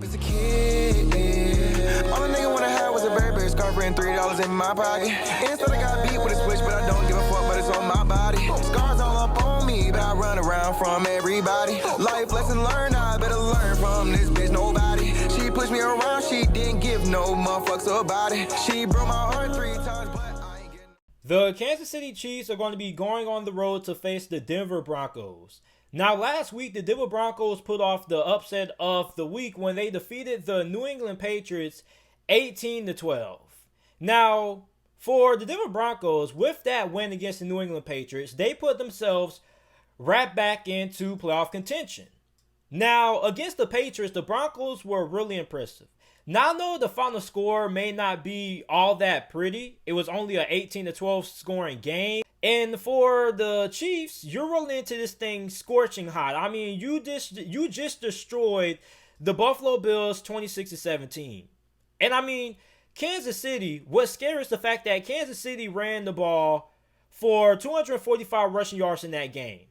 As a kid, all a nigga wanna have was a Burberry scarf and $3 in my pocket. Instead I got beat with a switch, but I don't give a fuck, but it's on my body. Scars all up on me, but I run around from everybody. Life lesson learned, I better learn from this bitch, nobody. She pushed me around, she didn't give no motherfucks about it. She broke my heart 3 times, but I ain't getting... The Kansas City Chiefs are going to be going on the road to face the Denver Broncos. Now, last week, the Denver Broncos put off the upset of the week when they defeated the New England Patriots 18-12. Now, for the Denver Broncos, with that win against the New England Patriots, they put themselves right back into playoff contention. Now, against the Patriots, the Broncos were really impressive. Now, I know the final score may not be all that pretty. It was only an 18-12 scoring game. And for the Chiefs, you're rolling into this thing scorching hot. I mean, you just destroyed the Buffalo Bills 26-17. And I mean, Kansas City, what's scary is the fact that Kansas City ran the ball for 245 rushing yards in that game.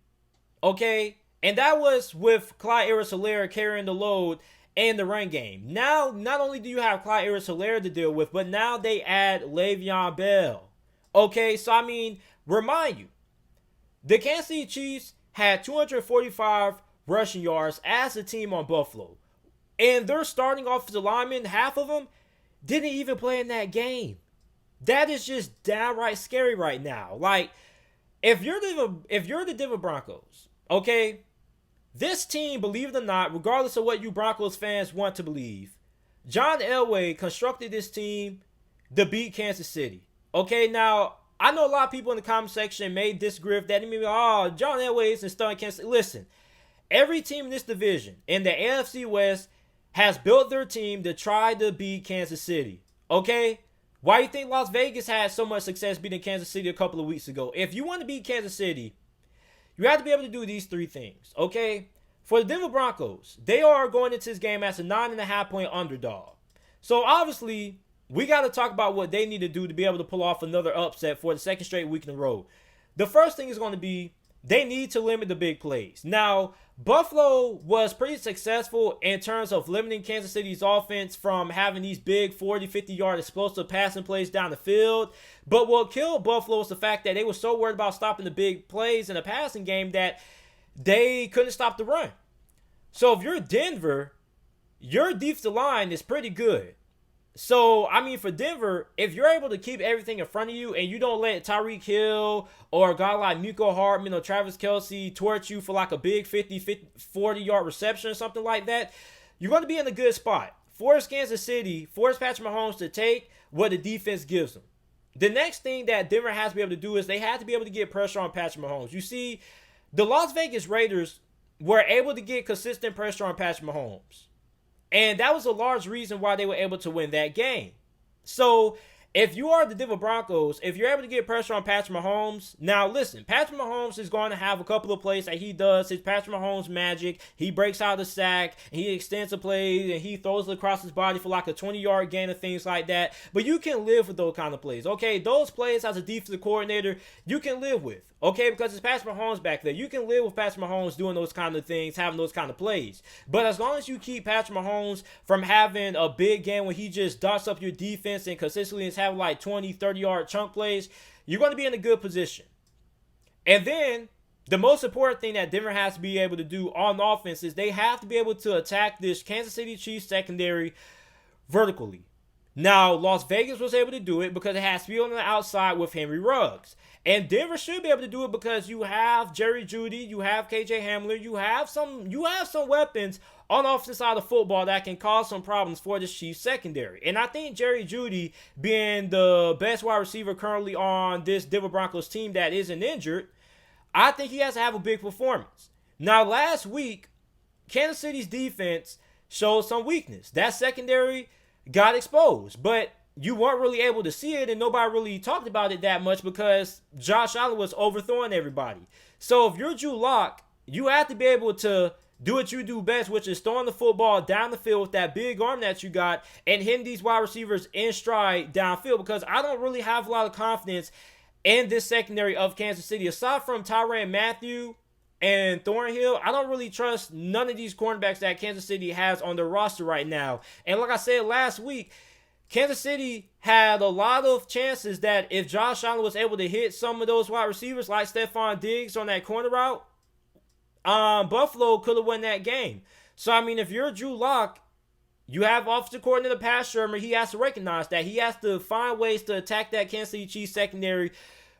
Okay? And that was with Clyde Edwards-Helaire carrying the load in the run game. Now, not only do you have Clyde Edwards-Helaire to deal with, but now they add Le'Veon Bell. Okay? So, I mean... remind you, the Kansas City Chiefs had 245 rushing yards as a team on Buffalo. And their starting offensive linemen, half of them, didn't even play in that game. That is just downright scary right now. Like, if you're the Denver Broncos, okay, this team, believe it or not, regardless of what you Broncos fans want to believe, John Elway constructed this team to beat Kansas City. Okay, now... I know a lot of people in the comment section made disagree with that. They mean, oh, John Elway isn't starting Kansas City. Listen, every team in this division in the AFC West has built their team to try to beat Kansas City. Okay? Why do you think Las Vegas had so much success beating Kansas City a couple of weeks ago? If you want to beat Kansas City, you have to be able to do these three things. Okay? For the Denver Broncos, they are going into this game as a 9.5-point underdog. So obviously... we got to talk about what they need to do to be able to pull off another upset for the second straight week in a row. The first thing is going to be they need to limit the big plays. Now, Buffalo was pretty successful in terms of limiting Kansas City's offense from having these big 40, 50-yard explosive passing plays down the field. But what killed Buffalo was the fact that they were so worried about stopping the big plays in the passing game that they couldn't stop the run. So if you're Denver, your defensive line is pretty good. So, I mean, for Denver, if you're able to keep everything in front of you and you don't let Tyreek Hill or a guy like Mecole Hardman or Travis Kelce torch you for like a big 40-yard reception or something like that, you're going to be in a good spot. Force Kansas City, force Patrick Mahomes to take what the defense gives them. The next thing that Denver has to be able to do is they have to be able to get pressure on Patrick Mahomes. You see, the Las Vegas Raiders were able to get consistent pressure on Patrick Mahomes. And that was a large reason why they were able to win that game. So, if you are the Denver Broncos, if you're able to get pressure on Patrick Mahomes, now listen, Patrick Mahomes is going to have a couple of plays that he does, his Patrick Mahomes magic. He breaks out the sack, and he extends the plays, and he throws it across his body for like a 20-yard gain and things like that. But you can live with those kind of plays, okay? Those plays as a defensive coordinator, you can live with, okay? Because it's Patrick Mahomes back there. You can live with Patrick Mahomes doing those kind of things, having those kind of plays. But as long as you keep Patrick Mahomes from having a big game when he just dots up your defense and consistently is having like 20, 30-yard chunk plays, you're going to be in a good position. And then the most important thing that Denver has to be able to do on offense is they have to be able to attack this Kansas City Chiefs secondary vertically. Now, Las Vegas was able to do it because it has to be on the outside with Henry Ruggs. And Denver should be able to do it because you have Jerry Jeudy, you have KJ Hamler, you have some weapons on the offensive side of football that can cause some problems for the Chiefs secondary. And I think Jerry Jeudy, being the best wide receiver currently on this Denver Broncos team that isn't injured, I think he has to have a big performance. Now, last week, Kansas City's defense showed some weakness. That secondary got exposed, but you weren't really able to see it, and nobody really talked about it that much because Josh Allen was overthrowing everybody. So if you're Drew Lock, you have to be able to do what you do best, which is throwing the football down the field with that big arm that you got and hitting these wide receivers in stride downfield, because I don't really have a lot of confidence in this secondary of Kansas City. Aside from Tyrann Mathieu and Thornhill, I don't really trust none of these cornerbacks that Kansas City has on their roster right now. And like I said last week, Kansas City had a lot of chances that if Josh Allen was able to hit some of those wide receivers like Stephon Diggs on that corner route, Buffalo could have won that game. So, I mean, if you're Drew Lock, you have offensive coordinator Pat Shermer. He has to recognize that. He has to find ways to attack that Kansas City Chiefs secondary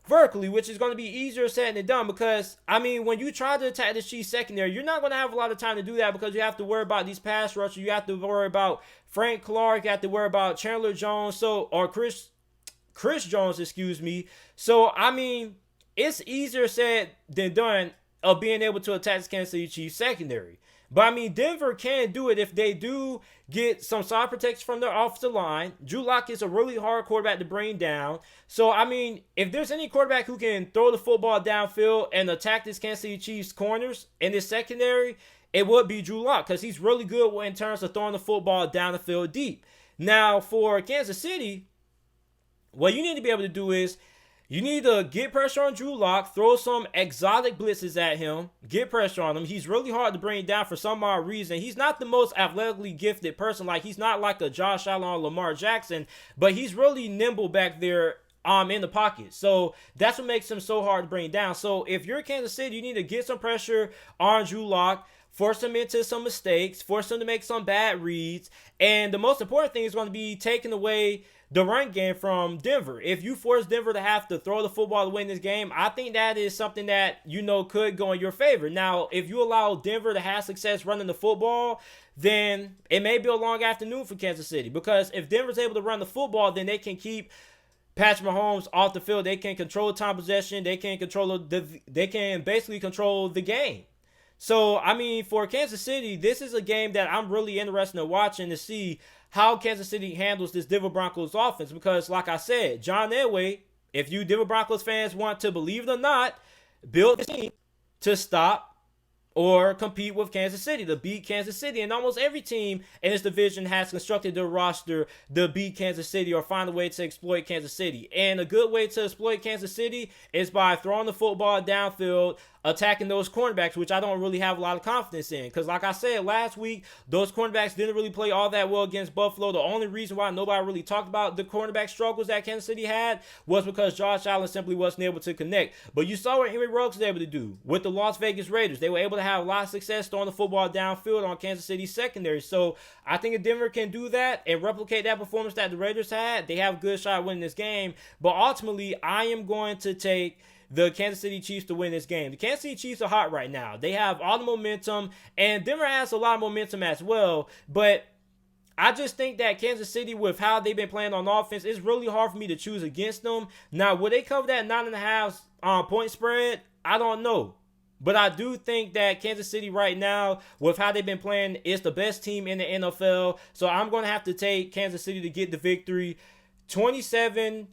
vertically, which is going to be easier said than done because, I mean, when you try to attack the Chiefs secondary, you're not going to have a lot of time to do that because you have to worry about these pass rushers. You have to worry about Frank Clark. You have to worry about Chandler Jones, or Chris Jones, excuse me. So, I mean, it's easier said than done of being able to attack the Kansas City Chiefs secondary. But, I mean, Denver can do it if they do get some solid protection from their offensive line. Drew Lock is a really hard quarterback to bring down. So, I mean, if there's any quarterback who can throw the football downfield and attack this Kansas City Chiefs corners in this secondary, it would be Drew Lock because he's really good in terms of throwing the football down the field deep. Now, for Kansas City, what you need to be able to do is you need to get pressure on Drew Lock, throw some exotic blitzes at him, get pressure on him. He's really hard to bring down for some odd reason. He's not the most athletically gifted person. Like, he's not like a Josh Allen or Lamar Jackson, but he's really nimble back there in the pocket. So that's what makes him so hard to bring down. So if you're Kansas City, you need to get some pressure on Drew Lock, force him into some mistakes, force him to make some bad reads. And the most important thing is going to be taking away the run game from Denver. If you force Denver to have to throw the football to win this game, I think that is something that, could go in your favor. Now, if you allow Denver to have success running the football, then it may be a long afternoon for Kansas City. Because if Denver's able to run the football, then they can keep Patrick Mahomes off the field. They can control time possession. They can basically control the game. So, I mean, for Kansas City, this is a game that I'm really interested in watching to see how Kansas City handles this Denver Broncos offense. Because, like I said, John Elway, if you Denver Broncos fans want to believe it or not, build this team to stop or compete with Kansas City, to beat Kansas City. And almost every team in this division has constructed their roster to beat Kansas City or find a way to exploit Kansas City. And a good way to exploit Kansas City is by throwing the football downfield, attacking those cornerbacks, which I don't really have a lot of confidence in. Because like I said last week, those cornerbacks didn't really play all that well against Buffalo. The only reason why nobody really talked about the cornerback struggles that Kansas City had was because Josh Allen simply wasn't able to connect. But you saw what Henry Ruggs was able to do with the Las Vegas Raiders. They were able to have a lot of success throwing the football downfield on Kansas City's secondary. So I think if Denver can do that and replicate that performance that the Raiders had, they have a good shot at winning this game. But ultimately, I am going to take the Kansas City Chiefs to win this game. The Kansas City Chiefs are hot right now. They have all the momentum, and Denver has a lot of momentum as well. But I just think that Kansas City, with how they've been playing on offense, it's really hard for me to choose against them. Now, will they cover that 9.5 point spread? I don't know. But I do think that Kansas City right now, with how they've been playing, is the best team in the NFL. So I'm going to have to take Kansas City to get the victory. 27-20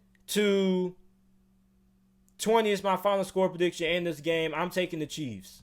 is my final score prediction in this game. I'm taking the Chiefs.